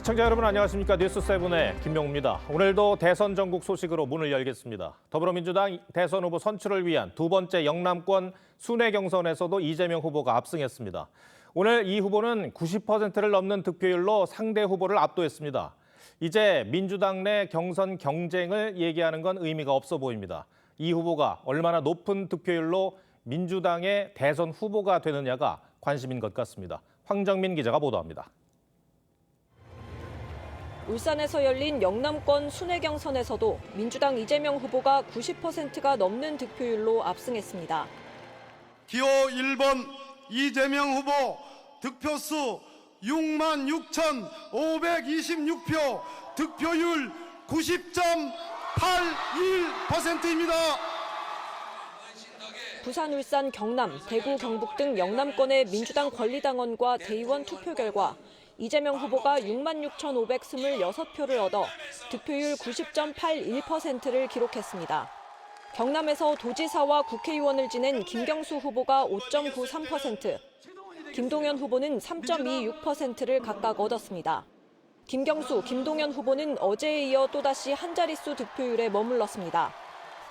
시청자 여러분 안녕하십니까. 뉴스7의 김명우입니다. 오늘도 대선 전국 소식으로 문을 열겠습니다. 더불어민주당 대선 후보 선출을 위한 두 번째 영남권 순회 경선에서도 이재명 후보가 압승했습니다. 오늘 이 후보는 90%를 넘는 득표율로 상대 후보를 압도했습니다. 이제 민주당 내 경선 경쟁을 얘기하는 건 의미가 없어 보입니다. 이 후보가 얼마나 높은 득표율로 민주당의 대선 후보가 되느냐가 관심인 것 같습니다. 황정민 기자가 보도합니다. 울산에서 열린 영남권 순회 경선에서도 민주당 이재명 후보가 90%가 넘는 득표율로 압승했습니다. 기호 1번 이재명 후보 득표수 66,526표, 득표율 90.81%입니다. 부산, 울산, 경남, 대구, 경북 등 영남권의 민주당 권리당원과 대의원 투표 결과 이재명 후보가 66,526표를 얻어 득표율 90.81%를 기록했습니다. 경남에서 도지사와 국회의원을 지낸 김경수 후보가 5.93%, 김동연 후보는 3.26%를 각각 얻었습니다. 김경수, 김동연 후보는 어제에 이어 또다시 한 자릿수 득표율에 머물렀습니다.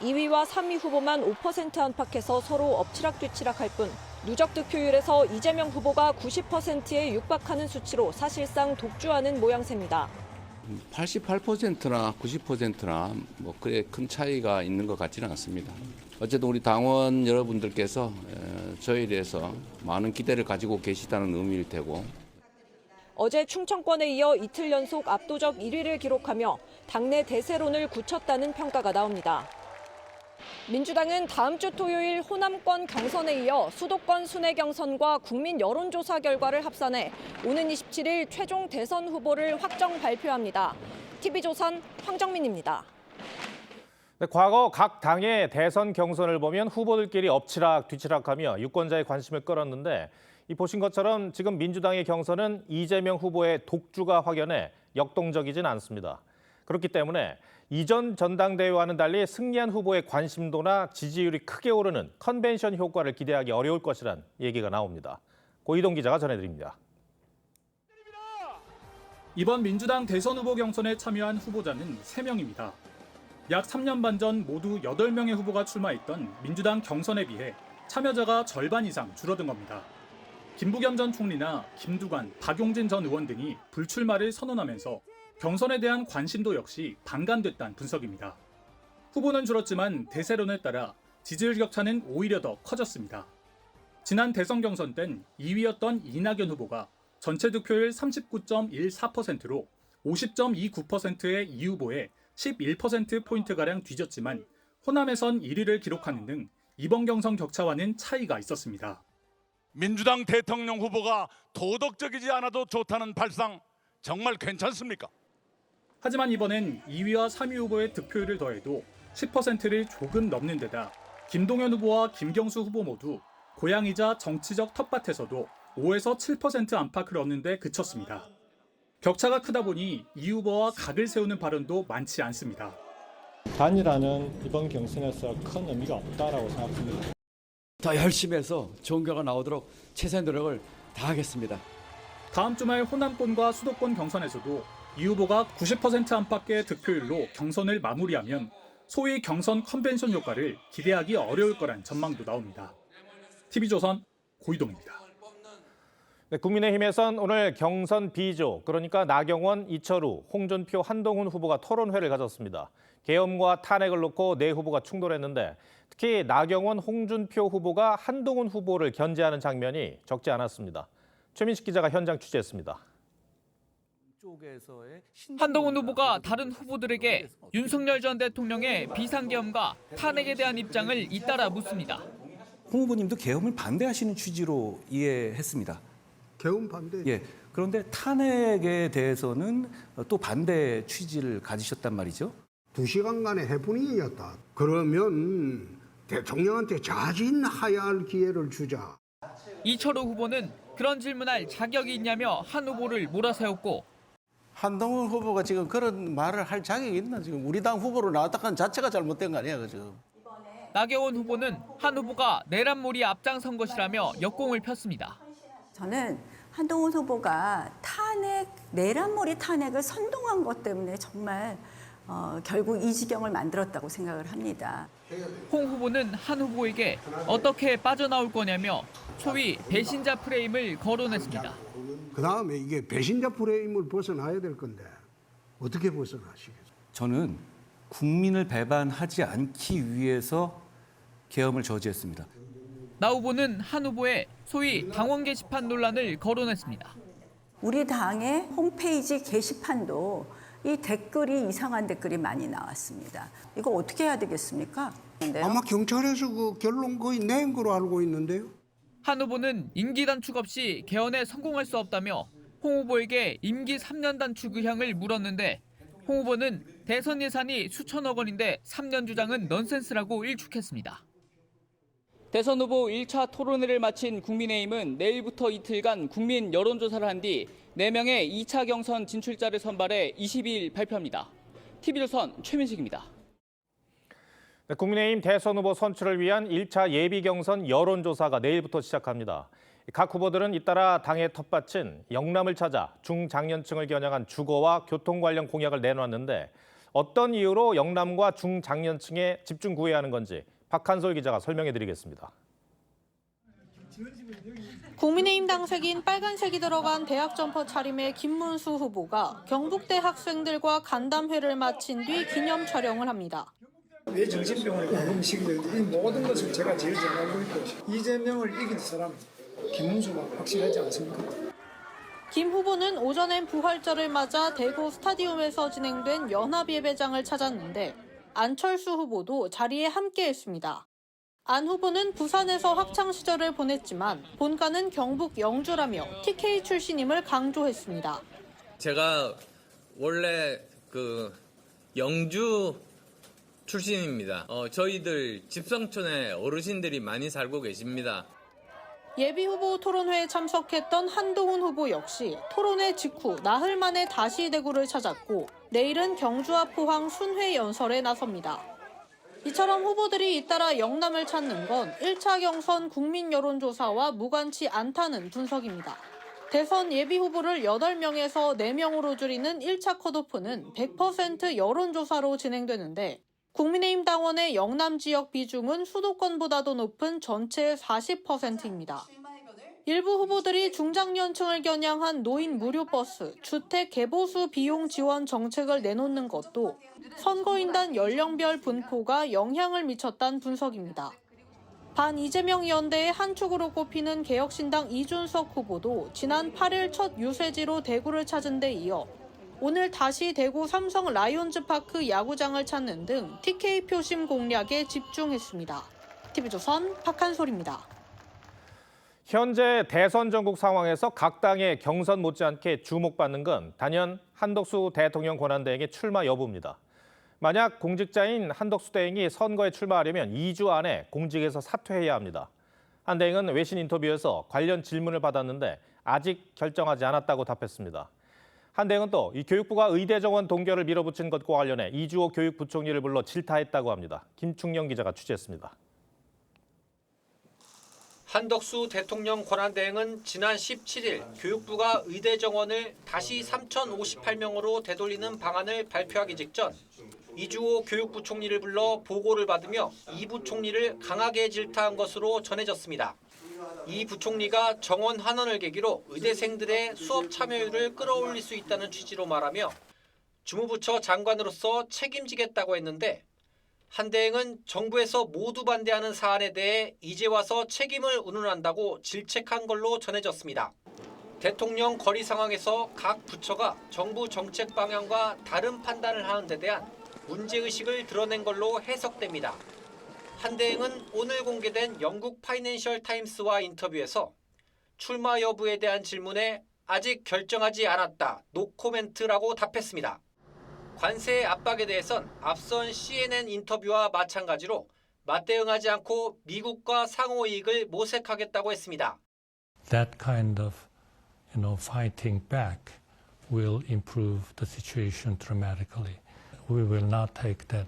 2위와 3위 후보만 5% 안팎에서 서로 엎치락뒤치락할 뿐 누적 득표율에서 이재명 후보가 90%에 육박하는 수치로 사실상 독주하는 모양새입니다. 88%나 90%나 뭐 그래 큰 차이가 있는 것 같지는 않습니다. 어쨌든 우리 당원 여러분들께서 저에 대해서 많은 기대를 가지고 계시다는 의미일 테고. 어제 충청권에 이어 이틀 연속 압도적 1위를 기록하며 당내 대세론을 굳혔다는 평가가 나옵니다. 민주당은 다음 주 토요일 호남권 경선에 이어 수도권 순회 경선과 국민 여론조사 결과를 합산해 오는 27일 최종 대선 후보를 확정 발표합니다. TV조선 황정민입니다. 네, 과거 각 당의 대선 경선을 보면 후보들끼리 엎치락 뒤치락하며 유권자의 관심을 끌었는데 보신 것처럼 지금 민주당의 경선은 이재명 후보의 독주가 확연해 역동적이진 않습니다. 그렇기 때문에 이전 전당대회와는 달리 승리한 후보의 관심도나 지지율이 크게 오르는 컨벤션 효과를 기대하기 어려울 것이란 얘기가 나옵니다. 고이동 기자가 전해드립니다. 이번 민주당 대선 후보 경선에 참여한 후보자는 3명입니다. 약 3년 반 전 모두 8명의 후보가 출마했던 민주당 경선에 비해 참여자가 절반 이상 줄어든 겁니다. 김부겸 전 총리나 김두관, 박용진 전 의원 등이 불출마를 선언하면서 경선에 대한 관심도 역시 반감됐다는 분석입니다. 후보는 줄었지만 대세론에 따라 지지율 격차는 오히려 더 커졌습니다. 지난 대선 경선 땐 2위였던 이낙연 후보가 전체 득표율 39.14%로 50.29%의 이 후보에 11%포인트가량 뒤졌지만 호남에선 1위를 기록하는 등 이번 경선 격차와는 차이가 있었습니다. 민주당 대통령 후보가 도덕적이지 않아도 좋다는 발상 정말 괜찮습니까? 하지만 이번엔 2위와 3위 후보의 득표율을 더해도 10%를 조금 넘는 데다 김동연 후보와 김경수 후보 모두 고향이자 정치적 텃밭에서도 5에서 7% 안팎을 얻는 데 그쳤습니다. 격차가 크다 보니 이 후보와 각을 세우는 발언도 많지 않습니다. 단일화는 이번 경선에서 큰 의미가 없다라고 생각합니다. 더 열심히 해서 좋은 결과 나오도록 최선의 노력을 다하겠습니다. 다음 주말 호남권과 수도권 경선에서도 이 후보가 90% 안팎의 득표율로 경선을 마무리하면 소위 경선 컨벤션 효과를 기대하기 어려울 거란 전망도 나옵니다. TV조선 고이동입니다. 네, 국민의힘에선 오늘 경선 B조, 그러니까 나경원, 이철우, 홍준표, 한동훈 후보가 토론회를 가졌습니다. 계엄과 탄핵을 놓고 네 후보가 충돌했는데 특히 나경원, 홍준표 후보가 한동훈 후보를 견제하는 장면이 적지 않았습니다. 최민식 기자가 현장 취재했습니다. 한동훈 후보가 다른 후보들에게 윤석열 전 대통령의 비상계엄과 탄핵에 대한 입장을 잇따라 묻습니다. 홍 후보님도 계엄을 반대하시는 취지로 이해했습니다. 계엄 반대? 예. 그런데 탄핵에 대해서는 또 반대 취지를 가지셨단 말이죠. 2시간간의 해프닝이었다. 그러면 대통령한테 자진하야할 기회를 주자. 이철우 후보는 그런 질문할 자격이 있냐며 한 후보를 몰아세웠고 한동훈 후보가 지금 그런 말을 할 자격이 있나? 지금 우리 당 후보로 나왔다는 자체가 잘못된 거 아니야, 지금. 나경원 후보는 한 후보가 내란몰이 앞장선 것이라며 역공을 폈습니다. 저는 한동훈 후보가 내란몰이 탄핵을 선동한 것 때문에 정말 결국 이 지경을 만들었다고 생각을 합니다. 홍 후보는 한 후보에게 어떻게 빠져나올 거냐며 소위 배신자 프레임을 거론했습니다. 그다음에 이게 배신자 프레임을 벗어나야 될 건데 어떻게 벗어나시겠어요? 저는 국민을 배반하지 않기 위해서 계엄을 저지했습니다. 나 후보는 한 후보의 소위 당원 게시판 논란을 거론했습니다. 우리 당의 홈페이지 게시판도 이 댓글이 이상한 댓글이 많이 나왔습니다. 이거 어떻게 해야 되겠습니까? 아마 경찰에서 그 결론 거의 낸 거로 알고 있는데요. 한 후보는 임기 단축 없이 개헌에 성공할 수 없다며 홍 후보에게 임기 3년 단축 의향을 물었는데 홍 후보는 대선 예산이 수천억 원인데 3년 주장은 넌센스라고 일축했습니다. 대선 후보 1차 토론회를 마친 국민의힘은 내일부터 이틀간 국민 여론조사를 한 뒤 4명의 2차 경선 진출자를 선발해 22일 발표합니다. TV조선 최민식입니다. 네, 국민의힘 대선 후보 선출을 위한 1차 예비 경선 여론조사가 내일부터 시작합니다. 각 후보들은 잇따라 당의 텃밭인 영남을 찾아 중장년층을 겨냥한 주거와 교통 관련 공약을 내놓았는데 어떤 이유로 영남과 중장년층에 집중 구애하는 하는 건지 박한솔 기자가 설명해 드리겠습니다. 국민의힘 당색인 빨간색이 들어간 대학 점퍼 차림의 김문수 후보가 경북대 학생들과 간담회를 마친 뒤 기념 촬영을 합니다. 왜 정신병원에 가는 시기인데 이 모든 것을 제가 제일 잘 알고 있고 이재명을 이긴 사람 김문수가 확실하지 않습니까? 김 후보는 오전엔 부활절을 맞아 대구 스타디움에서 진행된 연합예배장을 찾았는데 안철수 후보도 자리에 함께했습니다. 안 후보는 부산에서 학창 시절을 보냈지만 본가는 경북 영주라며 TK 출신임을 강조했습니다. 제가 원래 영주 출신입니다. 저희들 집성촌에 어르신들이 많이 살고 계십니다. 예비 후보 토론회에 참석했던 한동훈 후보 역시 토론회 직후 나흘 만에 다시 대구를 찾았고 내일은 경주와 포항 순회 연설에 나섭니다. 이처럼 후보들이 잇따라 영남을 찾는 건 1차 경선 국민 여론조사와 무관치 않다는 분석입니다. 대선 예비 후보를 8명에서 4명으로 줄이는 1차 컷오프는 100% 여론조사로 진행되는데 국민의힘 당원의 영남 지역 비중은 수도권보다도 높은 전체의 40%입니다. 일부 후보들이 중장년층을 겨냥한 노인 무료버스, 주택 개보수 비용 지원 정책을 내놓는 것도 선거인단 연령별 분포가 영향을 미쳤다는 분석입니다. 반 이재명 연대의 한 축으로 꼽히는 개혁신당 이준석 후보도 지난 8일 첫 유세지로 대구를 찾은 데 이어 오늘 다시 대구 삼성 라이온즈파크 야구장을 찾는 등 TK 표심 공략에 집중했습니다. TV조선 박한솔입니다. 현재 대선 전국 상황에서 각 당의 경선 못지않게 주목받는 건 단연 한덕수 대통령 권한대행의 출마 여부입니다. 만약 공직자인 한덕수 대행이 선거에 출마하려면 2주 안에 공직에서 사퇴해야 합니다. 한 대행은 외신 인터뷰에서 관련 질문을 받았는데 아직 결정하지 않았다고 답했습니다. 한 대행은 또 이 교육부가 의대 정원 동결을 밀어붙인 것과 관련해 이주호 교육부총리를 불러 질타했다고 합니다. 김충영 기자가 취재했습니다. 한덕수 대통령 권한대행은 지난 17일 교육부가 의대 정원을 다시 3,058명으로 되돌리는 방안을 발표하기 직전 이주호 교육부총리를 불러 보고를 받으며 이 부총리를 강하게 질타한 것으로 전해졌습니다. 이 부총리가 정원 환원을 계기로 의대생들의 수업 참여율을 끌어올릴 수 있다는 취지로 말하며 주무부처 장관으로서 책임지겠다고 했는데 한 대행은 정부에서 모두 반대하는 사안에 대해 이제 와서 책임을 운운한다고 질책한 걸로 전해졌습니다. 대통령 거리 상황에서 각 부처가 정부 정책 방향과 다른 판단을 하는 데 대한 문제의식을 드러낸 걸로 해석됩니다. 한 대행은 오늘 공개된 영국 파이낸셜 타임스와 인터뷰에서 출마 여부에 대한 질문에 아직 결정하지 않았다, 노코멘트라고 답했습니다. 관세의 압박에 대해선 앞선 CNN 인터뷰와 마찬가지로 맞대응하지 않고 미국과 상호 이익을 모색하겠다고 했습니다. That kind of, fighting back will improve the situation dramatically. We will not take that.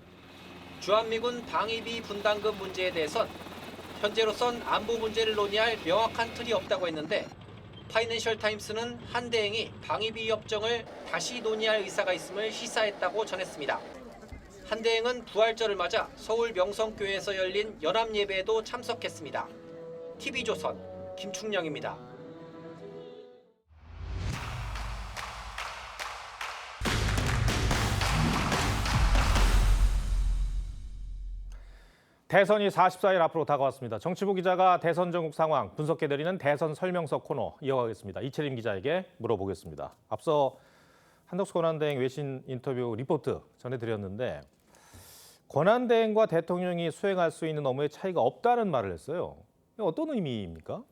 주한미군 방위비 분담금 문제에 대해선 현재로선 안보 문제를 논의할 명확한 틀이 없다고 했는데 파이낸셜 타임스는 한대행이 방위비 협정을 다시 논의할 의사가 있음을 시사했다고 전했습니다. 한대행은 부활절을 맞아 서울 명성교회에서 열린 연합 예배에도 참석했습니다. TV조선 김충령입니다. 대선이 44일 앞으로 다가왔습니다. 정치부 기자가 대선 전국 상황 분석해드리는 대선 설명서 코너 이어가겠습니다. 이채림 기자에게 물어보겠습니다. 앞서 한덕수 권한대행 외신 인터뷰 리포트 전해드렸는데 권한대행과 대통령이 수행할 수 있는 업무의 차이가 없다는 말을 했어요. 어떤 의미입니까?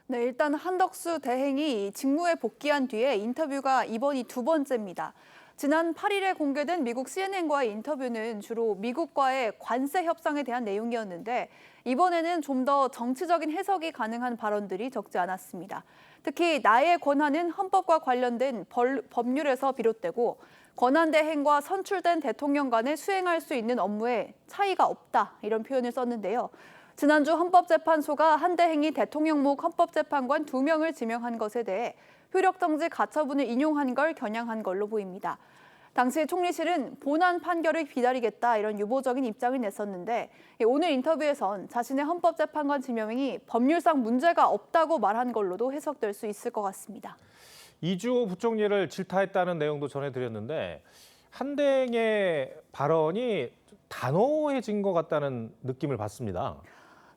네, 일단 한덕수 대행이 직무에 복귀한 뒤에 인터뷰가 이번이 두 번째입니다. 지난 8일에 공개된 미국 CNN과의 인터뷰는 주로 미국과의 관세 협상에 대한 내용이었는데 이번에는 좀 더 정치적인 해석이 가능한 발언들이 적지 않았습니다. 특히 나의 권한은 헌법과 관련된 법률에서 비롯되고 권한대행과 선출된 대통령 간에 수행할 수 있는 업무에 차이가 없다 이런 표현을 썼는데요. 지난주 헌법재판소가 한대행이 대통령목 헌법재판관 2명을 지명한 것에 대해 효력정지 가처분을 인용한 걸 겨냥한 걸로 보입니다. 당시 총리실은 본안 판결을 기다리겠다 이런 유보적인 입장을 냈었는데 오늘 인터뷰에선 자신의 헌법재판관 지명이 법률상 문제가 없다고 말한 걸로도 해석될 수 있을 것 같습니다. 이주호 부총리를 질타했다는 내용도 전해드렸는데 한대행의 발언이 단호해진 것 같다는 느낌을 받습니다.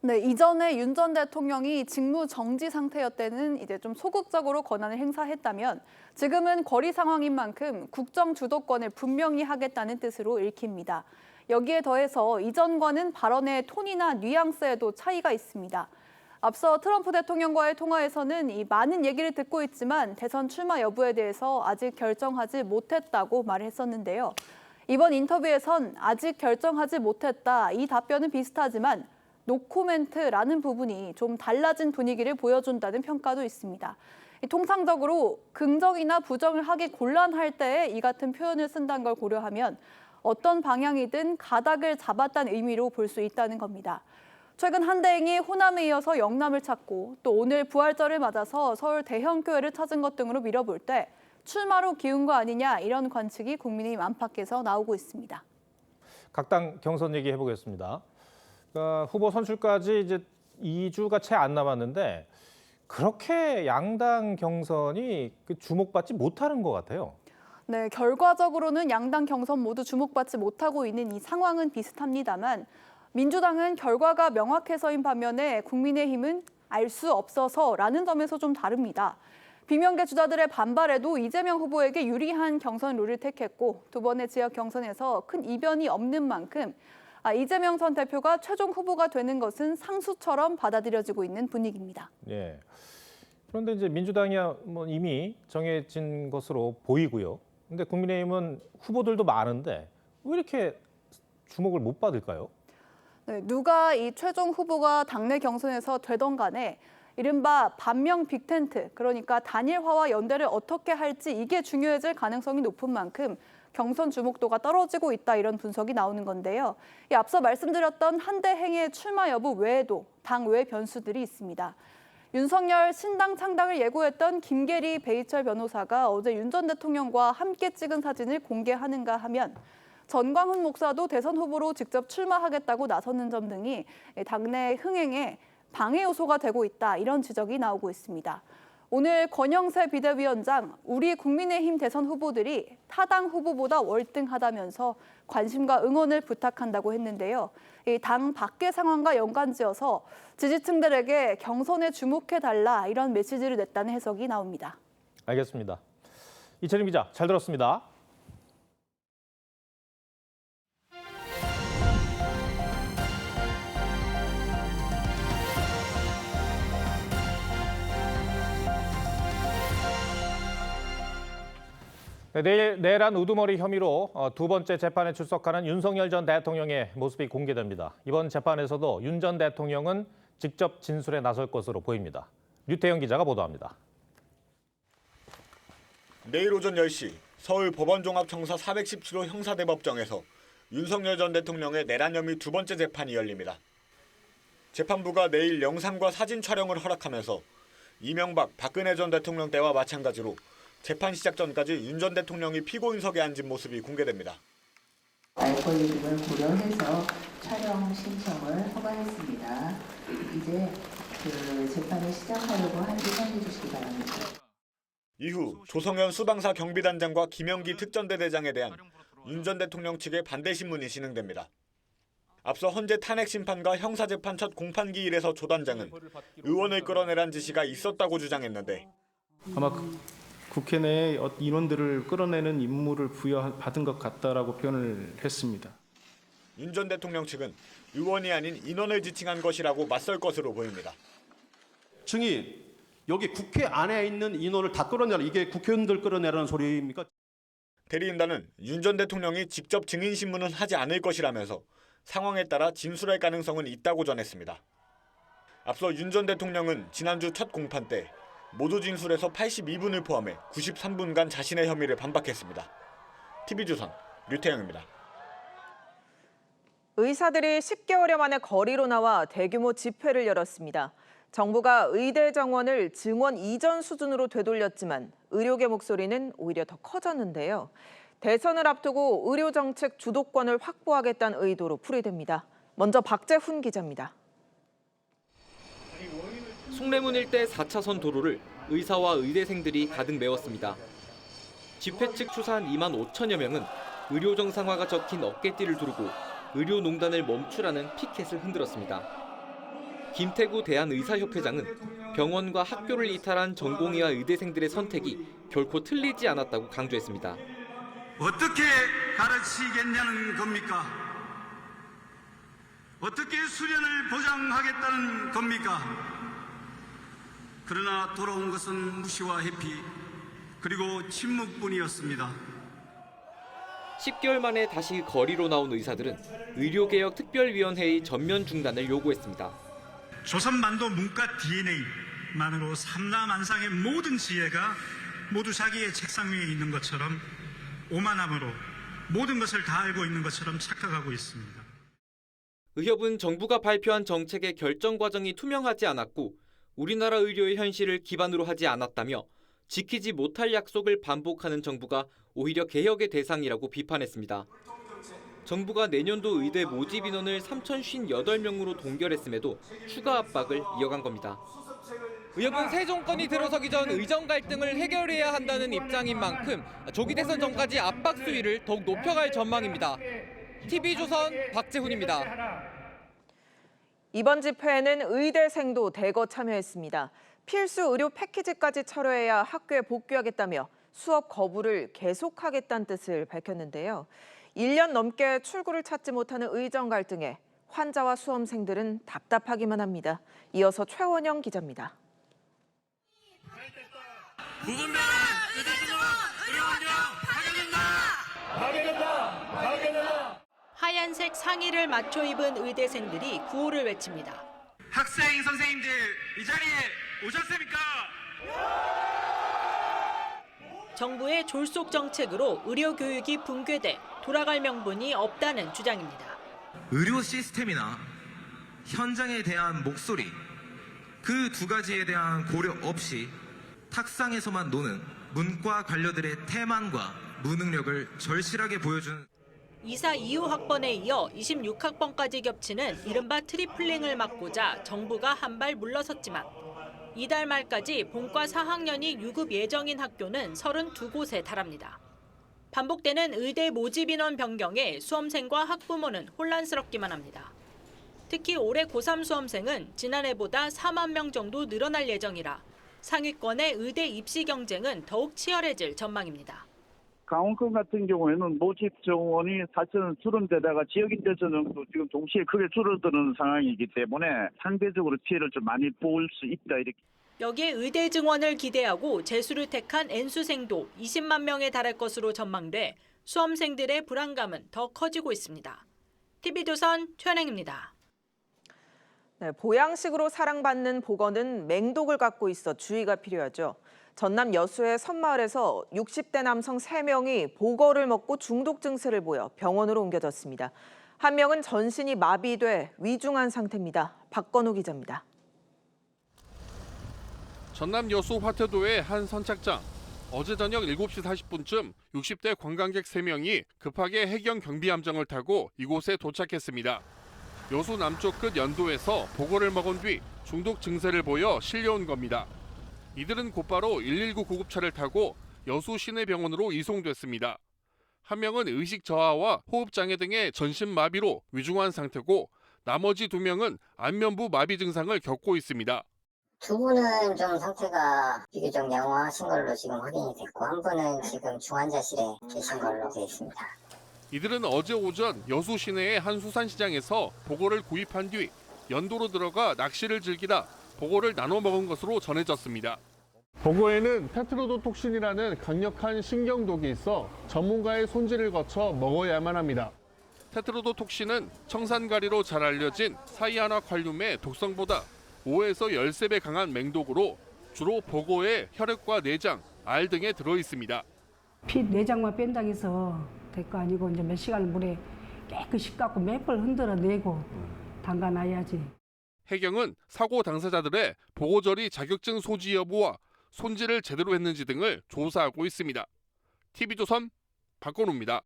네, 이전에 윤 전 대통령이 직무 정지 상태였다는 이제 좀 소극적으로 권한을 행사했다면 지금은 거리 상황인 만큼 국정 주도권을 분명히 하겠다는 뜻으로 읽힙니다. 여기에 더해서 이전과는 발언의 톤이나 뉘앙스에도 차이가 있습니다. 앞서 트럼프 대통령과의 통화에서는 이 많은 얘기를 듣고 있지만 대선 출마 여부에 대해서 아직 결정하지 못했다고 말했었는데요. 이번 인터뷰에선 아직 결정하지 못했다 이 답변은 비슷하지만 노코멘트라는 부분이 좀 달라진 분위기를 보여준다는 평가도 있습니다. 통상적으로 긍정이나 부정을 하기 곤란할 때에 이 같은 표현을 쓴다는 걸 고려하면 어떤 방향이든 가닥을 잡았다는 의미로 볼 수 있다는 겁니다. 최근 한대행이 호남에 이어서 영남을 찾고 또 오늘 부활절을 맞아서 서울 대형교회를 찾은 것 등으로 밀어볼 때 출마로 기운 거 아니냐 이런 관측이 국민의힘 안팎에서 나오고 있습니다. 각 당 경선 얘기해 보겠습니다. 후보 선출까지 이제 2주가 채 안 남았는데 그렇게 양당 경선이 주목받지 못하는 것 같아요. 네, 결과적으로는 양당 경선 모두 주목받지 못하고 있는 이 상황은 비슷합니다만 민주당은 결과가 명확해서인 반면에 국민의힘은 알 수 없어서라는 점에서 좀 다릅니다. 비명계 주자들의 반발에도 이재명 후보에게 유리한 경선 룰을 택했고 두 번의 지역 경선에서 큰 이변이 없는 만큼 이재명 전 대표가 최종 후보가 되는 것은 상수처럼 받아들여지고 있는 분위기입니다. 예. 그런데 이제 민주당이야 뭐 이미 정해진 것으로 보이고요. 근데 국민의힘은 후보들도 많은데 왜 이렇게 주목을 못 받을까요? 네, 누가 이 최종 후보가 당내 경선에서 되던 간에 이른바 반명 빅텐트, 그러니까 단일화와 연대를 어떻게 할지 이게 중요해질 가능성이 높은 만큼 경선 주목도가 떨어지고 있다 이런 분석이 나오는 건데요. 앞서 말씀드렸던 한대행의 출마 여부 외에도 당외 변수들이 있습니다. 윤석열 신당 창당을 예고했던 김계리 베이철 변호사가 어제 윤 전 대통령과 함께 찍은 사진을 공개하는가 하면 전광훈 목사도 대선 후보로 직접 출마하겠다고 나서는 점 등이 당내 흥행에 방해 요소가 되고 있다 이런 지적이 나오고 있습니다. 오늘 권영세 비대위원장, 우리 국민의힘 대선 후보들이 타당 후보보다 월등하다면서 관심과 응원을 부탁한다고 했는데요. 이 당 밖의 상황과 연관지어서 지지층들에게 경선에 주목해달라 이런 메시지를 냈다는 해석이 나옵니다. 알겠습니다. 이채림 기자, 잘 들었습니다. 네, 내일 내란 우두머리 혐의로 두 번째 재판에 출석하는 윤석열 전 대통령의 모습이 공개됩니다. 이번 재판에서도 윤 전 대통령은 직접 진술에 나설 것으로 보입니다. 류태영 기자가 보도합니다. 내일 오전 10시 서울 법원종합청사 417호 형사대법정에서 윤석열 전 대통령의 내란 혐의 두 번째 재판이 열립니다. 재판부가 내일 영상과 사진 촬영을 허락하면서 이명박, 박근혜 전 대통령 때와 마찬가지로 재판 시작 전까지 윤 전 대통령이 피고인석에 앉은 모습이 공개됩니다. 알 권리 등을 고려해서 촬영 신청을 허가했습니다. 이제 재판을 시작하려고 하는데 협조해 주시기 바랍니다. 이후 조성현 수방사 경비단장과 김영기 특전대대장에 대한 윤 전 대통령 측의 반대 신문이 진행됩니다. 앞서 헌재 탄핵 심판과 형사재판 첫 공판기일에서 조 단장은 의원을 끌어내란 지시가 있었다고 주장했는데 아마 국회 내에 인원들을 끌어내는 임무를 부여받은 것 같다라고 표현을 했습니다. 윤 전 대통령 측은 의원이 아닌 인원을 지칭한 것이라고 맞설 것으로 보입니다. 증인, 여기 국회 안에 있는 인원을 다 끌어내라. 이게 국회의원들 끌어내라는 소리입니까? 대리인단은 윤 전 대통령이 직접 증인 신문은 하지 않을 것이라면서 상황에 따라 진술할 가능성은 있다고 전했습니다. 앞서 윤 전 대통령은 지난주 첫 공판 때 모두 진술에서 82분을 포함해 93분간 자신의 혐의를 반박했습니다. TV조선 류태영입니다. 의사들이 10개월여 만에 거리로 나와 대규모 집회를 열었습니다. 정부가 의대 정원을 증원 이전 수준으로 되돌렸지만 의료계 목소리는 오히려 더 커졌는데요. 대선을 앞두고 의료정책 주도권을 확보하겠다는 의도로 풀이됩니다. 먼저 박재훈 기자입니다. 숭례문 일대 4차선 도로를 의사와 의대생들이 가득 메웠습니다. 집회 측 추산 2만 5천여 명은 의료 정상화가 적힌 어깨띠를 두르고 의료농단을 멈추라는 피켓을 흔들었습니다. 김태구 대한의사협회장은 병원과 학교를 이탈한 전공의와 의대생들의 선택이 결코 틀리지 않았다고 강조했습니다. 어떻게 가르치겠냐는 겁니까? 어떻게 수련을 보장하겠다는 겁니까? 그러나 돌아온 것은 무시와 회피, 그리고 침묵뿐이었습니다. 10개월 만에 다시 거리로 나온 의사들은 의료개혁특별위원회의 전면 중단을 요구했습니다. 조선만도 문과 DNA만으로 삼라만상의 모든 지혜가 모두 자기의 책상 위에 있는 것처럼 오만함으로 모든 것을 다 알고 있는 것처럼 착각하고 있습니다. 의협은 정부가 발표한 정책의 결정 과정이 투명하지 않았고 우리나라 의료의 현실을 기반으로 하지 않았다며 지키지 못할 약속을 반복하는 정부가 오히려 개혁의 대상이라고 비판했습니다. 정부가 내년도 의대 모집 인원을 3,058명으로 동결했음에도 추가 압박을 이어간 겁니다. 의협은 새 정권이 들어서기 전 의정 갈등을 해결해야 한다는 입장인 만큼 조기 대선 전까지 압박 수위를 더욱 높여갈 전망입니다. TV조선 박재훈입니다. 이번 집회에는 의대생도 대거 참여했습니다. 필수 의료 패키지까지 철회해야 학교에 복귀하겠다며 수업 거부를 계속하겠다는 뜻을 밝혔는데요. 1년 넘게 출구를 찾지 못하는 의정 갈등에 환자와 수험생들은 답답하기만 합니다. 이어서 최원영 기자입니다. 구분되는 의대진흥원 의료운영 파괴된다. 하얀색 상의를 맞춰 입은 의대생들이 구호를 외칩니다. 학생 선생님들 이 자리에 오셨습니까? 정부의 졸속 정책으로 의료 교육이 붕괴돼 돌아갈 명분이 없다는 주장입니다. 의료 시스템이나 현장에 대한 목소리 그 두 가지에 대한 고려 없이 탁상에서만 노는 문과 관료들의 태만과 무능력을 절실하게 보여준 이사 2호 학번에 이어 26학번까지 겹치는 이른바 트리플링을 막고자 정부가 한 발 물러섰지만 이달 말까지 본과 4학년이 유급 예정인 학교는 32곳에 달합니다. 반복되는 의대 모집 인원 변경에 수험생과 학부모는 혼란스럽기만 합니다. 특히 올해 고3 수험생은 지난해보다 4만 명 정도 늘어날 예정이라 상위권의 의대 입시 경쟁은 더욱 치열해질 전망입니다. 강원권 같은 경우에는 모집 정원이 사실은 줄은데다가 지역인대전형도 지금 동시에 크게 줄어드는 상황이기 때문에 상대적으로 피해를 좀 많이 볼 수 있다 이렇게. 여기에 의대 증원을 기대하고 재수를 택한 N수생도 20만 명에 달할 것으로 전망돼 수험생들의 불안감은 더 커지고 있습니다. TV조선 최은행입니다. 네, 보양식으로 사랑받는 보건은 맹독을 갖고 있어 주의가 필요하죠. 전남 여수의 섬마을에서 60대 남성 3명이 보거를 먹고 중독 증세를 보여 병원으로 옮겨졌습니다. 한 명은 전신이 마비돼 위중한 상태입니다. 박건우 기자입니다. 전남 여수 화태도의 한 선착장. 어제 저녁 7시 40분쯤 60대 관광객 3명이 급하게 해경 경비함정을 타고 이곳에 도착했습니다. 여수 남쪽 끝 연도에서 보고를 먹은 뒤 중독 증세를 보여 실려온 겁니다. 이들은 곧바로 119 구급차를 타고 여수 시내병원으로 이송됐습니다. 한 명은 의식 저하와 호흡장애 등의 전신마비로 위중한 상태고 나머지 2명은 안면부 마비 증상을 겪고 있습니다. 2분은 좀 상태가 비교적 양호하신 걸로 지금 확인이 됐고 한 분은 지금 중환자실에 계신 걸로 되어 있습니다. 이들은 어제 오전 여수 시내의 한 수산시장에서 보고를 구입한 뒤 연도로 들어가 낚시를 즐기다 보고를 나눠 먹은 것으로 전해졌습니다. 보고에는 테트로도톡신이라는 강력한 신경독이 있어 전문가의 손질을 거쳐 먹어야만 합니다. 테트로도톡신은 청산가리로 잘 알려진 사이아나칼륨의 독성보다 5에서 13배 강한 맹독으로 주로 보고에 혈액과 내장, 알 등에 들어있습니다. 피 내장만 뺀다고 해서 될 거 아니고 이제 몇 시간을 물에 깨끗이 깎고 몇 번 흔들어내고 담가놔야지. 해경은 사고 당사자들의 보고처리 자격증 소지 여부와 손질을 제대로 했는지 등을 조사하고 있습니다. TV조선 박건우입니다.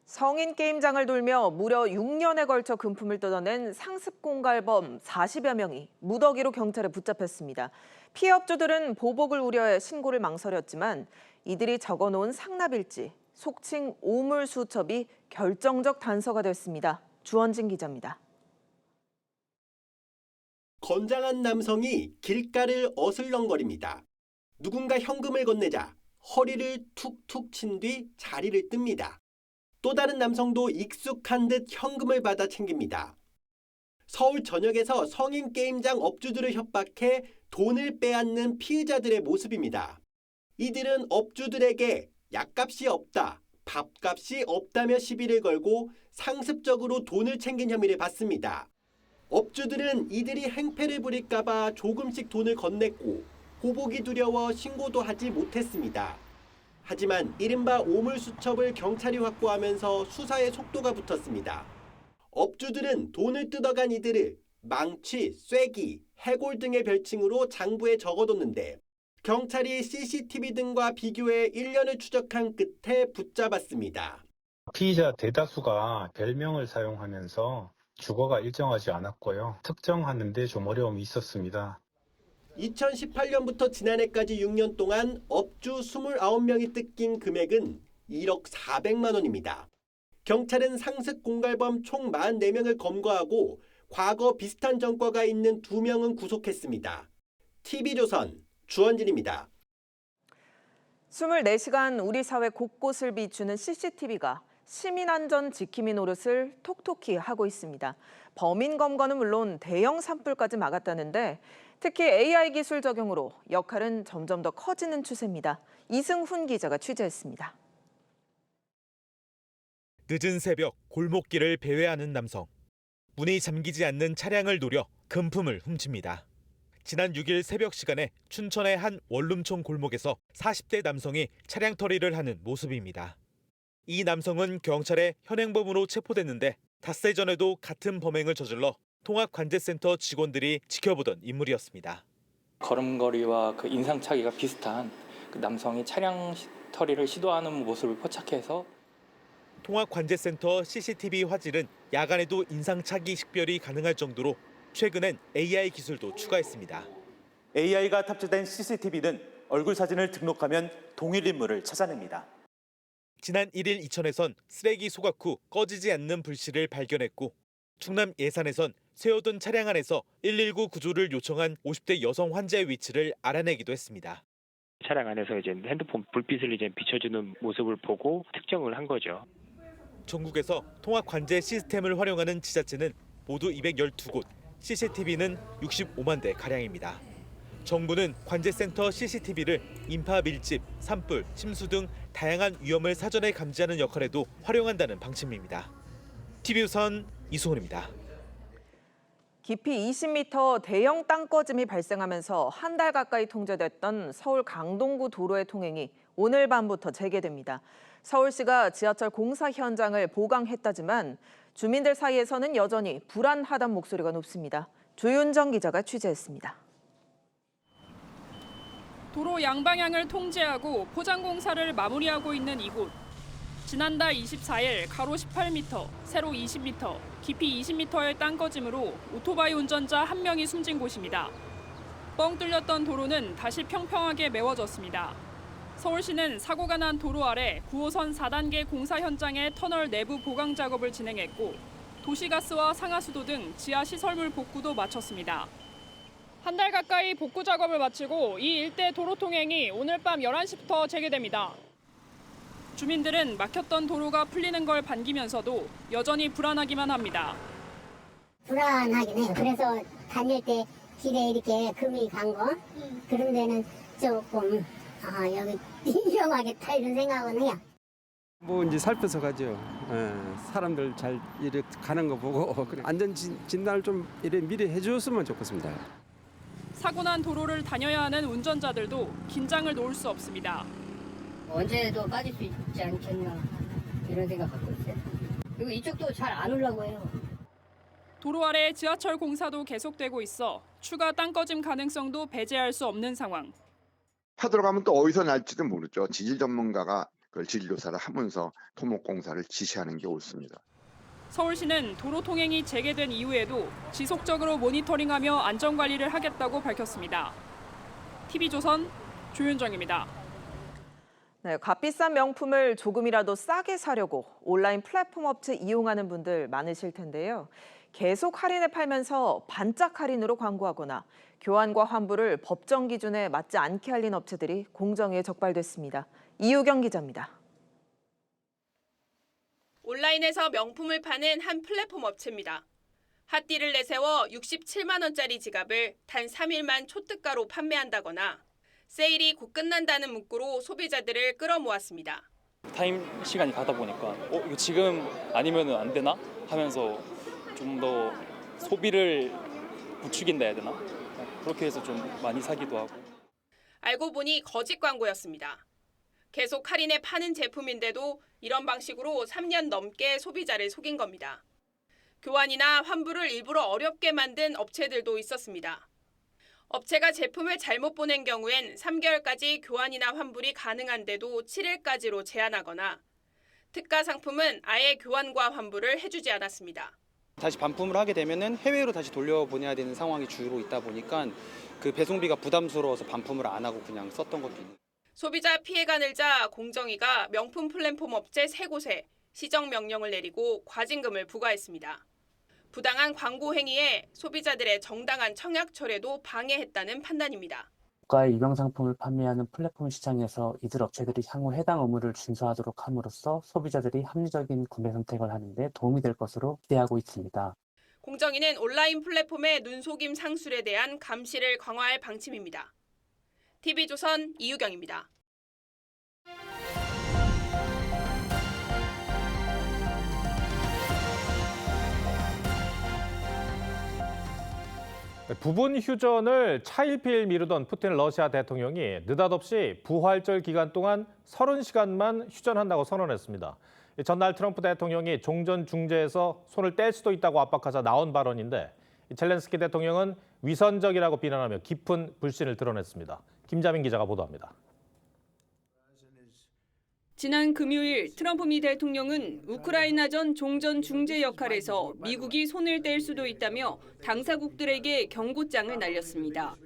성인 게임장을 돌며 무려 6년에 걸쳐 금품을 뜯어낸 상습공갈범 40여 명이 무더기로 경찰에 붙잡혔습니다. 피해 업주들은 보복을 우려해 신고를 망설였지만 이들이 적어놓은 상납일지, 속칭 오물수첩이 결정적 단서가 됐습니다. 주원진 기자입니다. 건장한 남성이 길가를 어슬렁거립니다. 누군가 현금을 건네자 허리를 툭툭 친 뒤 자리를 뜹니다. 또 다른 남성도 익숙한 듯 현금을 받아 챙깁니다. 서울 전역에서 성인 게임장 업주들을 협박해 돈을 빼앗는 피의자들의 모습입니다. 이들은 업주들에게 약값이 없다, 밥값이 없다며 시비를 걸고 상습적으로 돈을 챙긴 혐의를 받습니다. 업주들은 이들이 행패를 부릴까 봐 조금씩 돈을 건넸고 보복이 두려워 신고도 하지 못했습니다. 하지만 이른바 오물수첩을 경찰이 확보하면서 수사에 속도가 붙었습니다. 업주들은 돈을 뜯어간 이들을 망치, 쐐기, 해골 등의 별칭으로 장부에 적어뒀는데 경찰이 CCTV 등과 비교해 일련을 추적한 끝에 붙잡았습니다. 피의자 대다수가 별명을 사용하면서 주거가 일정하지 않았고요. 특정하는 데 좀 어려움이 있었습니다. 2018년부터 지난해까지 6년 동안 업주 29명이 뜯긴 금액은 1억 400만 원입니다. 경찰은 상습 공갈범 총 44명을 검거하고 과거 비슷한 전과가 있는 2명은 구속했습니다. TV조선 주원진입니다. 24시간 우리 사회 곳곳을 비추는 CCTV가 시민 안전 지킴이 노릇을 톡톡히 하고 있습니다. 범인 검거는 물론 대형 산불까지 막았다는데 특히 AI 기술 적용으로 역할은 점점 더 커지는 추세입니다. 이승훈 기자가 취재했습니다. 늦은 새벽 골목길을 배회하는 남성. 문이 잠기지 않는 차량을 노려 금품을 훔칩니다. 지난 6일 새벽 시간에 춘천의 한 원룸촌 골목에서 40대 남성이 차량 터리를 하는 모습입니다. 이 남성은 경찰에 현행범으로 체포됐는데 닷새 전에도 같은 범행을 저질러 통합관제센터 직원들이 지켜보던 인물이었습니다. 걸음걸이와 그 인상착의가 비슷한 그 남성이 차량 터리를 시도하는 모습을 포착해서 통합관제센터 CCTV 화질은 야간에도 인상착의 식별이 가능할 정도로 최근엔 AI 기술도 추가했습니다. AI가 탑재된 CCTV는 얼굴 사진을 등록하면 동일 인물을 찾아냅니다. 지난 1일 이천에선 쓰레기 소각 후 꺼지지 않는 불씨를 발견했고 충남 예산에선 세워둔 차량 안에서 119 구조를 요청한 50대 여성 환자의 위치를 알아내기도 했습니다. 차량 안에서 이제 핸드폰 불빛을 이제 비춰주는 모습을 보고 특정을 한 거죠. 전국에서 통합 관제 시스템을 활용하는 지자체는 모두 212곳, CCTV는 65만 대 가량입니다. 정부는 관제센터 CCTV를 인파 밀집, 산불, 침수 등 다양한 위험을 사전에 감지하는 역할에도 활용한다는 방침입니다. TV조선 이승훈입니다. 깊이 20m 대형 땅꺼짐이 발생하면서 한 달 가까이 통제됐던 서울 강동구 도로의 통행이 오늘 밤부터 재개됩니다. 서울시가 지하철 공사 현장을 보강했다지만 주민들 사이에서는 여전히 불안하다는 목소리가 높습니다. 조윤정 기자가 취재했습니다. 도로 양방향을 통제하고 포장 공사를 마무리하고 있는 이곳. 지난달 24일 가로 18m, 세로 20m, 깊이 20m의 땅꺼짐으로 오토바이 운전자 1명이 숨진 곳입니다. 뻥 뚫렸던 도로는 다시 평평하게 메워졌습니다. 서울시는 사고가 난 도로 아래 9호선 4단계 공사 현장의 터널 내부 보강 작업을 진행했고 도시가스와 상하수도 등 지하 시설물 복구도 마쳤습니다. 한 달 가까이 복구 작업을 마치고 이 일대 도로 통행이 오늘 밤 11시부터 재개됩니다. 주민들은 막혔던 도로가 풀리는 걸 반기면서도 여전히 불안하기만 합니다. 불안하긴 해요. 그래서 다닐 때 길에 이렇게 금이 간 거 그런 데는 조금 여기 위험하겠다 이런 생각은 해요. 뭐 이제 살펴서 가죠. 사람들 잘 이렇게 가는 거 보고 안전 진단을 좀 이래 미리 해줬으면 좋겠습니다. 사고 난 도로를 다녀야 하는 운전자들도 긴장을 놓을 수 없습니다. 언제도 빠질 수 있지 않겠나 이런 생각 갖고 있어요. 그리고 이쪽도 잘 안 오려고 해요. 도로 아래 지하철 공사도 계속되고 있어 추가 땅꺼짐 가능성도 배제할 수 없는 상황. 파들어가면 또 어디서 날지도 모르죠. 지질 전문가가 그걸 진료사를 하면서 토목공사를 지시하는 게 옳습니다. 서울시는 도로 통행이 재개된 이후에도 지속적으로 모니터링하며 안전관리를 하겠다고 밝혔습니다. TV조선 조윤정입니다. 네, 값비싼 명품을 조금이라도 싸게 사려고 온라인 플랫폼 업체 이용하는 분들 많으실 텐데요. 계속 할인에 팔면서 반짝 할인으로 광고하거나 교환과 환불을 법정 기준에 맞지 않게 알린 업체들이 공정위에 적발됐습니다. 이유경 기자입니다. 온라인에서 명품을 파는 한 플랫폼 업체입니다. 핫딜을 내세워 67만 원짜리 지갑을 단 3일만 초특가로 판매한다거나 세일이 곧 끝난다는 문구로 소비자들을 끌어모았습니다. 타임 시간이 가다 보니까 이거 지금 아니면 안 되나 하면서 좀 더 소비를 부추긴다 해야 되나? 그렇게 해서 좀 많이 사기도 하고. 알고 보니 거짓 광고였습니다. 계속 할인에 파는 제품인데도 이런 방식으로 3년 넘게 소비자를 속인 겁니다. 교환이나 환불을 일부러 어렵게 만든 업체들도 있었습니다. 업체가 제품을 잘못 보낸 경우엔 3개월까지 교환이나 환불이 가능한데도 7일까지로 제한하거나 특가 상품은 아예 교환과 환불을 해주지 않았습니다. 다시 반품을 하게 되면은 해외로 다시 돌려보내야 되는 상황이 주로 있다 보니까 그 배송비가 부담스러워서 반품을 안 하고 그냥 썼던 것도 있는. 소비자 피해가 늘자 공정위가 명품 플랫폼 업체 3곳에 시정 명령을 내리고 과징금을 부과했습니다. 부당한 광고 행위에 소비자들의 정당한 청약 철회도 방해했다는 판단입니다. 고가의 유명 상품을 판매하는 플랫폼 시장에서 이들 업체들이 향후 해당 의무를 준수하도록 함으로써 소비자들이 합리적인 구매 선택을 하는 데 도움이 될 것으로 기대하고 있습니다. 공정위는 온라인 플랫폼의 눈속임 상술에 대한 감시를 강화할 방침입니다. TV조선 이유경입니다. 부분 휴전을 차일피일 미루던 푸틴 러시아 대통령이 느닷없이 부활절 기간 동안 30시간만 휴전한다고 선언했습니다. 전날 트럼프 대통령이 종전 중재에서 손을 뗄 수도 있다고 압박하자 나온 발언인데 젤렌스키 대통령은 위선적이라고 비난하며 깊은 불신을 드러냈습니다. 김자민 기자가 보도합니다. 지난 금요일 트럼프 미 대통령은 우크라이나전 종전 중재 역할에서 미국이 손을 뗄 수도 있다며 당사국들에게 경고장을 날렸습니다.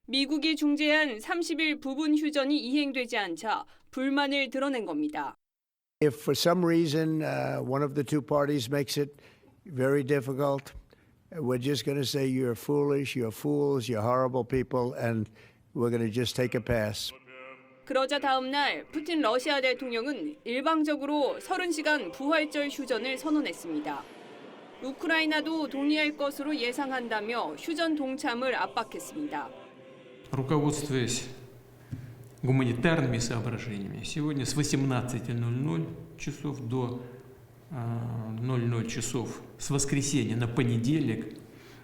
미국이 중재한 30일 부분 휴전이 이행되지 않자 불만을 드러낸 겁니다. If for some reason one of the two parties makes it very difficult, we're just going to say you're foolish, you're fools, you're horrible people, and we're going to just take a pass. 그러자 다음 날 푸틴 러시아 대통령은 일방적으로 30시간 부활절 휴전을 선언했습니다. 우크라이나도 동의할 것으로 예상한다며 휴전 동참을 압박했습니다. Руководствуясь гуманитарными соображениями, сегодня с 18:00 часов до 00 часов с воскресенья на понедельник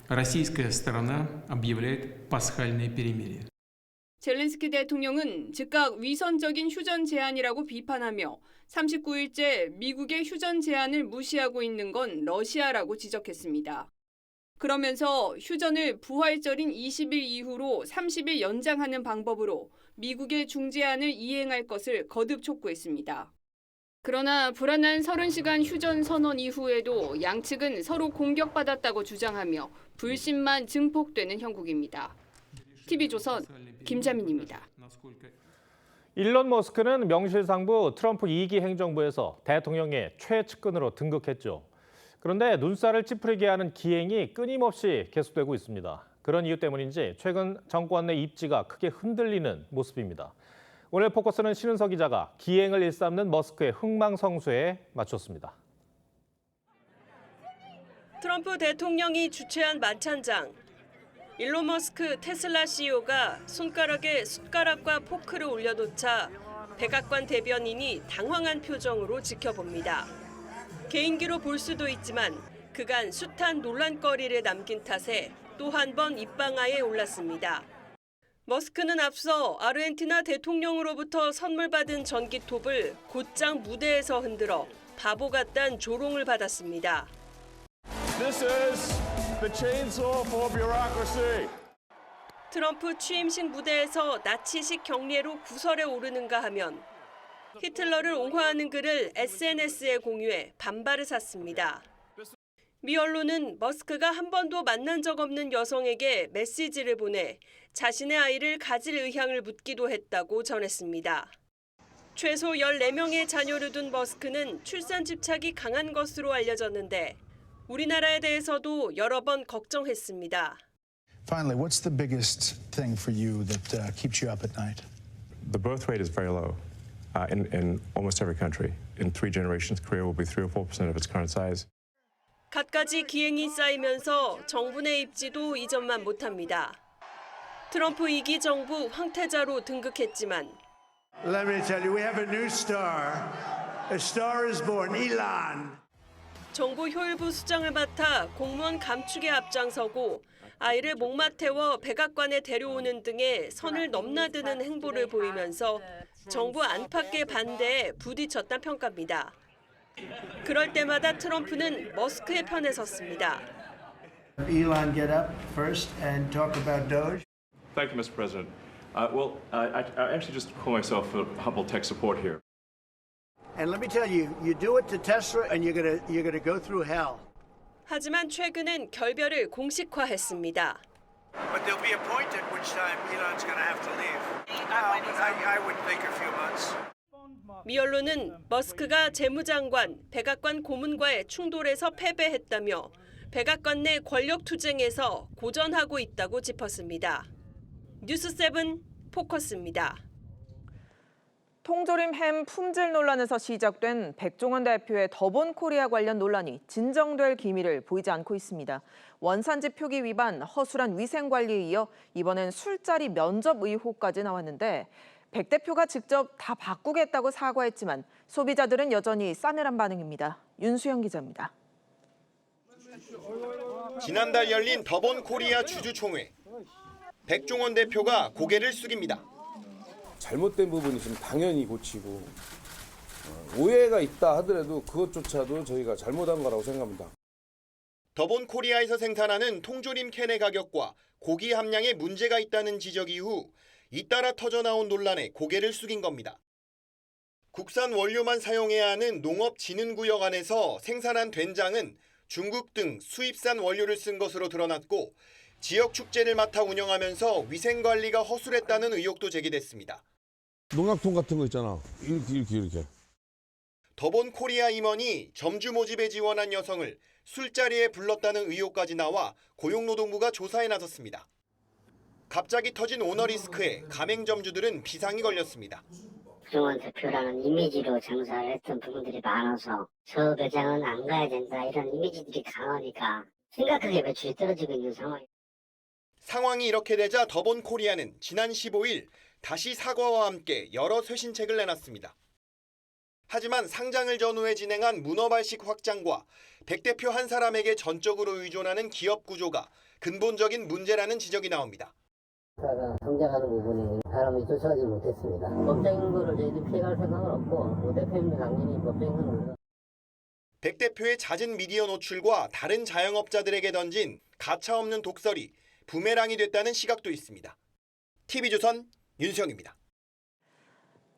российская сторона объявляет пасхальное перемирие. 젤렌스키 대통령은 즉각 위선적인 휴전 제안이라고 비판하며 39일째 미국의 휴전 제안을 무시하고 있는 건 러시아라고 지적했습니다. 그러면서 휴전을 부활절인 20일 이후로 30일 연장하는 방법으로 미국의 중재안을 이행할 것을 거듭 촉구했습니다. 그러나 불안한 30시간 휴전 선언 이후에도 양측은 서로 공격받았다고 주장하며 불신만 증폭되는 형국입니다. TV조선 김자민입니다. 일론 머스크는 명실상부 트럼프 2기 행정부에서 대통령의 최측근으로 등극했죠. 그런데 눈살을 찌푸리게 하는 기행이 끊임없이 계속되고 있습니다. 그런 이유 때문인지 최근 정권 내 입지가 크게 흔들리는 모습입니다. 오늘 포커스는 신은석 기자가 기행을 일삼는 머스크의 흥망성쇠에 맞췄습니다. 트럼프 대통령이 주최한 만찬장. 일론 머스크 테슬라 CEO가 손가락에 숟가락과 포크를 올려놓자 백악관 대변인이 당황한 표정으로 지켜봅니다. 개인기로 볼 수도 있지만 그간 숱한 논란거리를 남긴 탓에 또 한 번 입방아에 올랐습니다. 머스크는 앞서 아르헨티나 대통령으로부터 선물 받은 전기톱을 곧장 무대에서 흔들어 바보 같단 조롱을 받았습니다. This is the chainsaw for bureaucracy. 트럼프 취임식 무대에서 나치식 경례로 구설에 오르는가 하면 히틀러를 옹호하는 글을 SNS에 공유해 반발을 샀습니다. 미 언론은 머스크가 한 번도 만난 적 없는 여성에게 메시지를 보내 자신의 아이를 가질 의향을 묻기도 했다고 전했습니다. 최소 14명의 자녀를 둔 머스크는 출산 집착이 강한 것으로 알려졌는데 우리나라에 대해서도 여러 번 걱정했습니다. Finally, what's the biggest thing for you that keeps you up at night? The birth rate is very low in almost every country. In 3 generations, Korea will be 3 or 4% of its current size. 갖가지 기행이 쌓이면서 정부 내 입지도 이전만 못합니다. 트럼프 2기 정부 황태자로 등극했지만 Let me tell you, we have a new star. A star is born, Elon. 정부 효율부 수장을 맡아 공무원 감축에 앞장서고 아이를 목마 태워 백악관에 데려오는 등의 선을 넘나드는 행보를 보이면서 정부 안팎의 반대에 부딪혔다는 평가입니다. 그럴 때마다 트럼프는 머스크의 편에 섰습니다. Elon, get up first and talk about Doge. Thank you, Mr. President. I actually just call myself a humble tech support here. And let me tell you, you do it to Tesla and you're gonna go through hell. 하지만 최근엔 결별을 공식화했습니다. But there'll be a point at which time Elon's gonna have to leave. I would think a few months. 미 언론은 머스크가 재무장관, 백악관 고문과의 충돌에서 패배했다며 백악관 내 권력 투쟁에서 고전하고 있다고 짚었습니다. 뉴스7 포커스입니다. 통조림 햄 품질 논란에서 시작된 백종원 대표의 더본 코리아 관련 논란이 진정될 기미를 보이지 않고 있습니다. 원산지 표기 위반, 허술한 위생 관리에 이어 이번엔 술자리 면접 의혹까지 나왔는데 백 대표가 직접 다 바꾸겠다고 사과했지만 소비자들은 여전히 싸늘한 반응입니다. 윤수영 기자입니다. 지난달 열린 더본 코리아 주주총회. 백종원 대표가 고개를 숙입니다. 잘못된 부분이 있으면 당연히 고치고 오해가 있다 하더라도 그것조차도 저희가 잘못한 거라고 생각합니다. 더본 코리아에서 생산하는 통조림 캔의 가격과 고기 함량에 문제가 있다는 지적 이후 잇따라 터져나온 논란에 고개를 숙인 겁니다. 국산 원료만 사용해야 하는 농업진흥구역 안에서 생산한 된장은 중국 등 수입산 원료를 쓴 것으로 드러났고 지역 축제를 맡아 운영하면서 위생관리가 허술했다는 의혹도 제기됐습니다. 농약통 같은 거 있잖아. 이렇게. 더본 코리아 임원이 점주 모집에 지원한 여성을 술자리에 불렀다는 의혹까지 나와 고용노동부가 조사에 나섰습니다. 갑자기 터진 오너 리스크에 가맹점주들은 비상이 걸렸습니다. 백종원 대표라는 이미지로 장사를 했던 부분들이 많아서 저 매장은 안 가야 된다 이런 이미지들이 강하니까 심각하게 매출이 떨어지고 있는 상황입니다. 상황이 이렇게 되자 더본 코리아는 지난 15일 다시 사과와 함께 여러 쇄신책을 내놨습니다. 하지만 상장을 전후에 진행한 문어발식 확장과 백 대표 한 사람에게 전적으로 의존하는 기업 구조가 근본적인 문제라는 지적이 나옵니다. 성장하는 부분이 사람이 쫓아가지 못했습니다. 법적인 거를 저희들이 피해갈 생각은 없고 대표님도 당연히 법적인 건 백 대표의 잦은 미디어 노출과 다른 자영업자들에게 던진 가차없는 독설이 부메랑이 됐다는 시각도 있습니다. TV조선 윤수영입니다.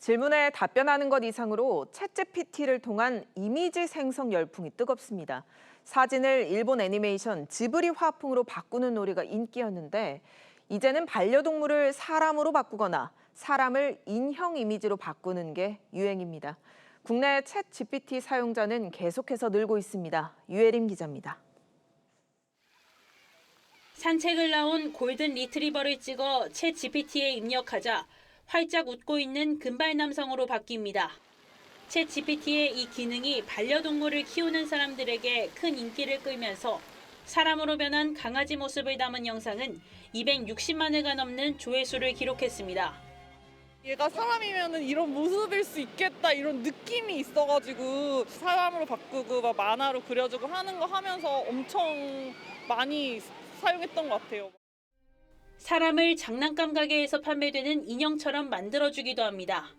질문에 답변하는 것 이상으로 챗GPT를 통한 이미지 생성 열풍이 뜨겁습니다. 사진을 일본 애니메이션 지브리 화풍으로 바꾸는 놀이가 인기였는데 이제는 반려동물을 사람으로 바꾸거나 사람을 인형 이미지로 바꾸는 게 유행입니다. 국내 챗GPT 사용자는 계속해서 늘고 있습니다. 유혜림 기자입니다. 산책을 나온 골든 리트리버를 찍어 챗GPT에 입력하자 활짝 웃고 있는 금발 남성으로 바뀝니다. 챗GPT의 이 기능이 반려동물을 키우는 사람들에게 큰 인기를 끌면서 사람으로 변한 강아지 모습을 담은 영상은 260만 회가 넘는 조회수를 기록했습니다. 얘가 사람이면 이런 모습일 수 있겠다 이런 느낌이 있어가지고 사람으로 바꾸고 막 만화로 그려주고 하는 거 하면서 엄청 많이 사용했던 것 같아요. 사람을 장난감 가게에서 판매되는 인형처럼 만들어주기도 합니다.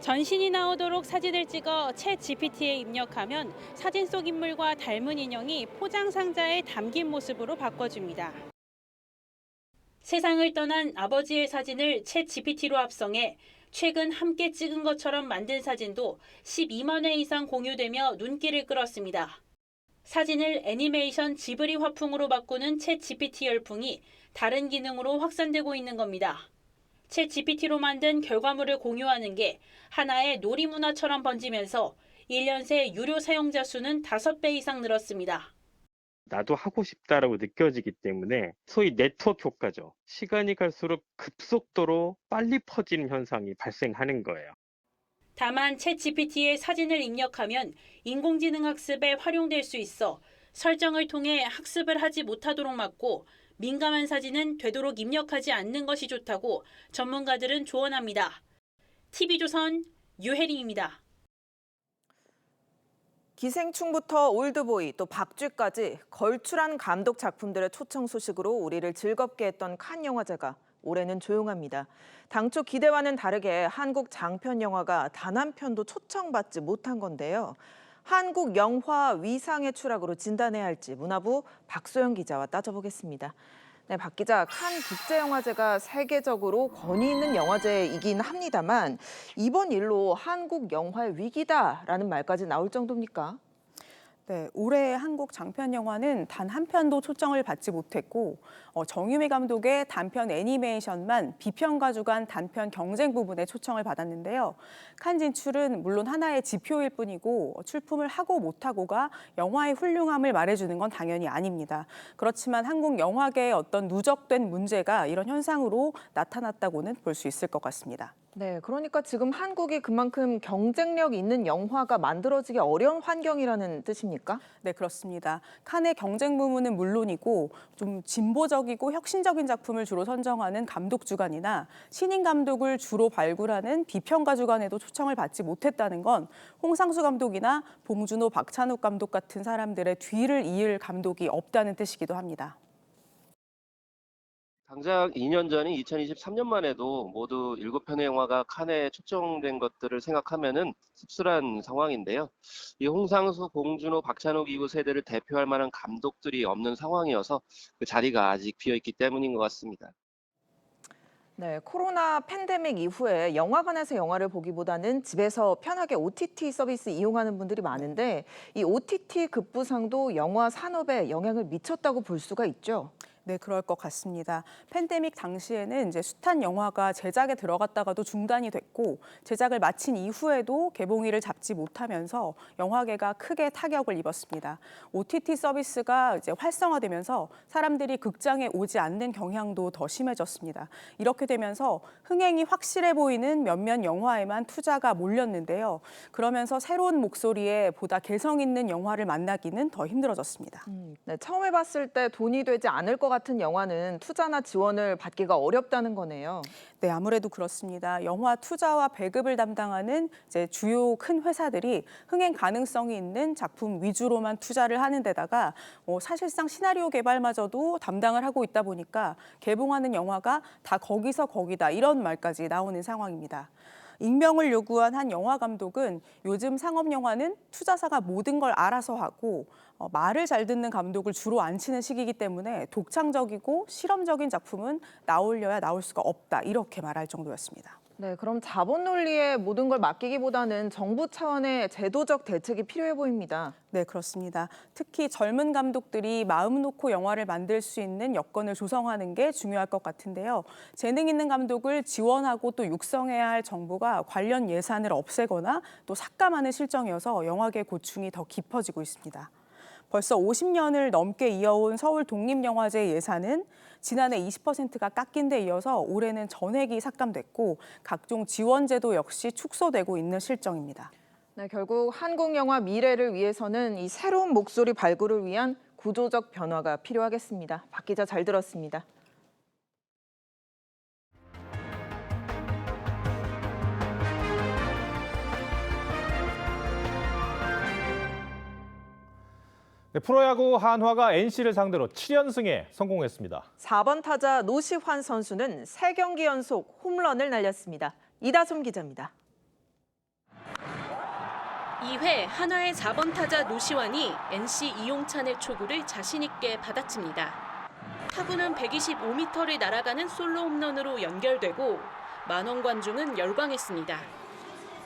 전신이 나오도록 사진을 찍어 챗GPT에 입력하면 사진 속 인물과 닮은 인형이 포장 상자에 담긴 모습으로 바꿔줍니다. 세상을 떠난 아버지의 사진을 챗GPT로 합성해 최근 함께 찍은 것처럼 만든 사진도 12만 회 이상 공유되며 눈길을 끌었습니다. 사진을 애니메이션 지브리 화풍으로 바꾸는 챗GPT 열풍이 다른 기능으로 확산되고 있는 겁니다. 챗GPT로 만든 결과물을 공유하는 게 하나의 놀이 문화처럼 번지면서 1년 새 유료 사용자 수는 5배 이상 늘었습니다. 나도 하고 싶다라고 느껴지기 때문에 소위 네트워크 효과죠. 시간이 갈수록 급속도로 빨리 퍼지는 현상이 발생하는 거예요. 다만 챗GPT에 사진을 입력하면 인공지능 학습에 활용될 수 있어 설정을 통해 학습을 하지 못하도록 막고 민감한 사진은 되도록 입력하지 않는 것이 좋다고 전문가들은 조언합니다. TV조선 유혜림입니다. 기생충부터 올드보이 또 박쥐까지 걸출한 감독 작품들의 초청 소식으로 우리를 즐겁게 했던 칸 영화제가 올해는 조용합니다. 당초 기대와는 다르게 한국 장편 영화가 단 한 편도 초청받지 못한 건데요. 한국 영화 위상의 추락으로 진단해야 할지 문화부 박소영 기자와 따져보겠습니다. 네, 박 기자, 칸 국제영화제가 세계적으로 권위 있는 영화제이긴 합니다만 이번 일로 한국 영화의 위기다라는 말까지 나올 정도입니까? 네, 올해 한국 장편 영화는 단 한 편도 초청을 받지 못했고 정유미 감독의 단편 애니메이션만 비평가 주간 단편 경쟁 부분에 초청을 받았는데요. 칸 진출은 물론 하나의 지표일 뿐이고 출품을 하고 못하고가 영화의 훌륭함을 말해주는 건 당연히 아닙니다. 그렇지만 한국 영화계의 어떤 누적된 문제가 이런 현상으로 나타났다고는 볼 수 있을 것 같습니다. 네, 그러니까 지금 한국이 그만큼 경쟁력 있는 영화가 만들어지기 어려운 환경이라는 뜻입니까? 네, 그렇습니다. 칸의 경쟁 부문은 물론이고 좀 진보적이고 혁신적인 작품을 주로 선정하는 감독 주간이나 신인 감독을 주로 발굴하는 비평가 주간에도 초청을 받지 못했다는 건 홍상수 감독이나 봉준호, 박찬욱 감독 같은 사람들의 뒤를 이을 감독이 없다는 뜻이기도 합니다. 당장 2년 전인 2023년만 해도 모두 7편의 영화가 칸에 초청된 것들을 생각하면은 씁쓸한 상황인데요. 이 홍상수, 봉준호, 박찬욱 이후 세대를 대표할 만한 감독들이 없는 상황이어서 그 자리가 아직 비어있기 때문인 것 같습니다. 네, 코로나 팬데믹 이후에 영화관에서 영화를 보기보다는 집에서 편하게 OTT 서비스 이용하는 분들이 많은데 이 OTT 급부상도 영화 산업에 영향을 미쳤다고 볼 수가 있죠. 네, 그럴 것 같습니다. 팬데믹 당시에는 이제 숱한 영화가 제작에 들어갔다가도 중단이 됐고 제작을 마친 이후에도 개봉일을 잡지 못하면서 영화계가 크게 타격을 입었습니다. OTT 서비스가 이제 활성화되면서 사람들이 극장에 오지 않는 경향도 더 심해졌습니다. 이렇게 되면서 흥행이 확실해 보이는 몇몇 영화에만 투자가 몰렸는데요. 그러면서 새로운 목소리에 보다 개성 있는 영화를 만나기는 더 힘들어졌습니다. 네, 처음에 봤을 때 돈이 되지 않을 것 같은 영화는 투자나 지원을 받기가 어렵다는 거네요. 네, 아무래도 그렇습니다. 영화 투자와 배급을 담당하는 이제 주요 큰 회사들이 흥행 가능성이 있는 작품 위주로만 투자를 하는 데다가 사실상 시나리오 개발마저도 담당을 하고 있다 보니까 개봉하는 영화가 다 거기서 거기다 이런 말까지 나오는 상황입니다. 익명을 요구한 한 영화 감독은 요즘 상업 영화는 투자사가 모든 걸 알아서 하고 말을 잘 듣는 감독을 주로 안 치는 시기이기 때문에 독창적이고 실험적인 작품은 나올 수가 없다 이렇게 말할 정도였습니다. 네, 그럼 자본 논리에 모든 걸 맡기기보다는 정부 차원의 제도적 대책이 필요해 보입니다. 네, 그렇습니다. 특히 젊은 감독들이 마음 놓고 영화를 만들 수 있는 여건을 조성하는 게 중요할 것 같은데요. 재능 있는 감독을 지원하고 또 육성해야 할 정부가 관련 예산을 없애거나 또 삭감하는 실정이어서 영화계 고충이 더 깊어지고 있습니다. 벌써 50년을 넘게 이어온 서울 독립영화제 예산은 지난해 20%가 깎인 데 이어서 올해는 전액이 삭감됐고 각종 지원 제도 역시 축소되고 있는 실정입니다. 네, 결국 한국 영화 미래를 위해서는 이 새로운 목소리 발굴을 위한 구조적 변화가 필요하겠습니다. 박 기자 잘 들었습니다. 네, 프로야구 한화가 NC를 상대로 7연승에 성공했습니다. 4번 타자 노시환 선수는 3경기 연속 홈런을 날렸습니다. 이다솜 기자입니다. 2회 한화의 4번 타자 노시환이 NC 이용찬의 초구를 자신 있게 받아칩니다. 타구는 125m를 날아가는 솔로 홈런으로 연결되고 만원 관중은 열광했습니다.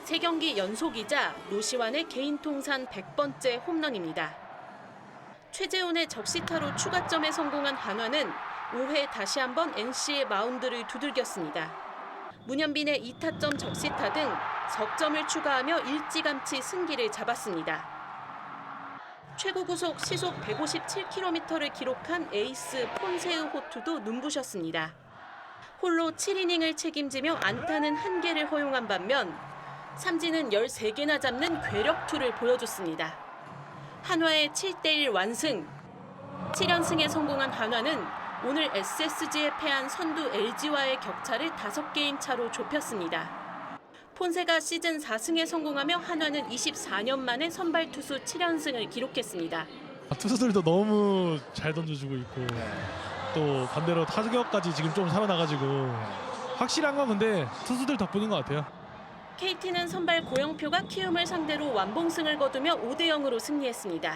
3경기 연속이자 노시환의 개인 통산 100번째 홈런입니다. 최재훈의 적시타로 추가점에 성공한 한화는 5회 다시 한번 NC의 마운드를 두들겼습니다. 문현빈의 2타점 적시타 등 석점을 추가하며 일찌감치 승기를 잡았습니다. 최고 구속 시속 157km를 기록한 에이스 폰세우 호투도 눈부셨습니다. 홀로 7이닝을 책임지며 안타는 1개를 허용한 반면 삼진은 13개나 잡는 괴력투를 보여줬습니다. 한화의 7대1 완승. 7연승에 성공한 한화는 오늘 SSG에 패한 선두 LG와의 격차를 5게임 차로 좁혔습니다. 폰세가 시즌 4승에 성공하며 한화는 24년 만에 선발 투수 7연승을 기록했습니다. 투수들도 너무 잘 던져주고 있고 또 반대로 타격까지 지금 좀 살아나가지고 확실한 건 근데 투수들 덕분인 것 같아요. KT는 선발 고영표가 키움을 상대로 완봉승을 거두며 5대0으로 승리했습니다.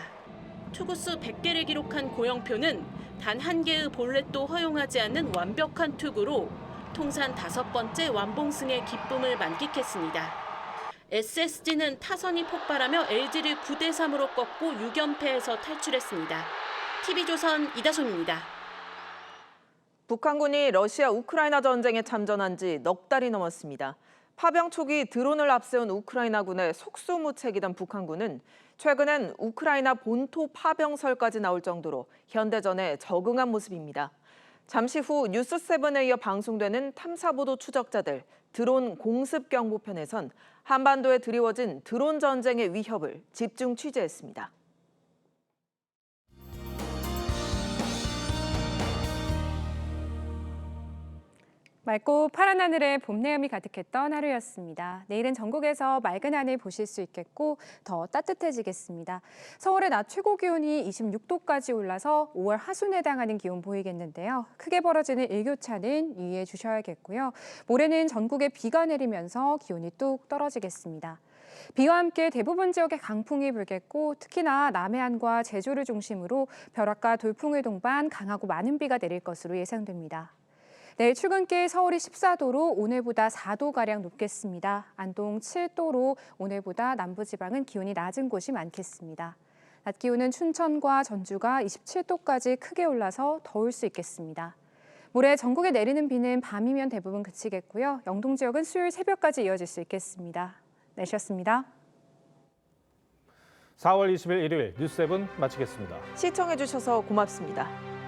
투구수 100개를 기록한 고영표는 단 1개의 볼넷도 허용하지 않는 완벽한 투구로 통산 5번째 완봉승의 기쁨을 만끽했습니다. SSG는 타선이 폭발하며 LG를 9대3으로 꺾고 6연패에서 탈출했습니다. TV조선 이다솜입니다. 북한군이 러시아 우크라이나 전쟁에 참전한 지 넉 달이 넘었습니다. 파병 초기 드론을 앞세운 우크라이나군의 속수무책이던 북한군은 최근엔 우크라이나 본토 파병설까지 나올 정도로 현대전에 적응한 모습입니다. 잠시 후 뉴스7에 이어 방송되는 탐사보도 추적자들 드론 공습 경보편에선 한반도에 드리워진 드론 전쟁의 위협을 집중 취재했습니다. 맑고 파란 하늘에 봄 내음이 가득했던 하루였습니다. 내일은 전국에서 맑은 하늘 보실 수 있겠고 더 따뜻해지겠습니다. 서울의 낮 최고 기온이 26도까지 올라서 5월 하순에 해당하는 기온 보이겠는데요. 크게 벌어지는 일교차는 유의해 주셔야겠고요. 모레는 전국에 비가 내리면서 기온이 뚝 떨어지겠습니다. 비와 함께 대부분 지역에 강풍이 불겠고 특히나 남해안과 제주를 중심으로 벼락과 돌풍을 동반 강하고 많은 비가 내릴 것으로 예상됩니다. 내일 출근길 서울이 14도로 오늘보다 4도가량 높겠습니다. 안동 7도로 오늘보다 남부지방은 기온이 낮은 곳이 많겠습니다. 낮 기온은 춘천과 전주가 27도까지 크게 올라서 더울 수 있겠습니다. 모레 전국에 내리는 비는 밤이면 대부분 그치겠고요. 영동 지역은 수요일 새벽까지 이어질 수 있겠습니다. 날씨였습니다. 4월 20일 일요일 뉴스7 마치겠습니다. 시청해주셔서 고맙습니다.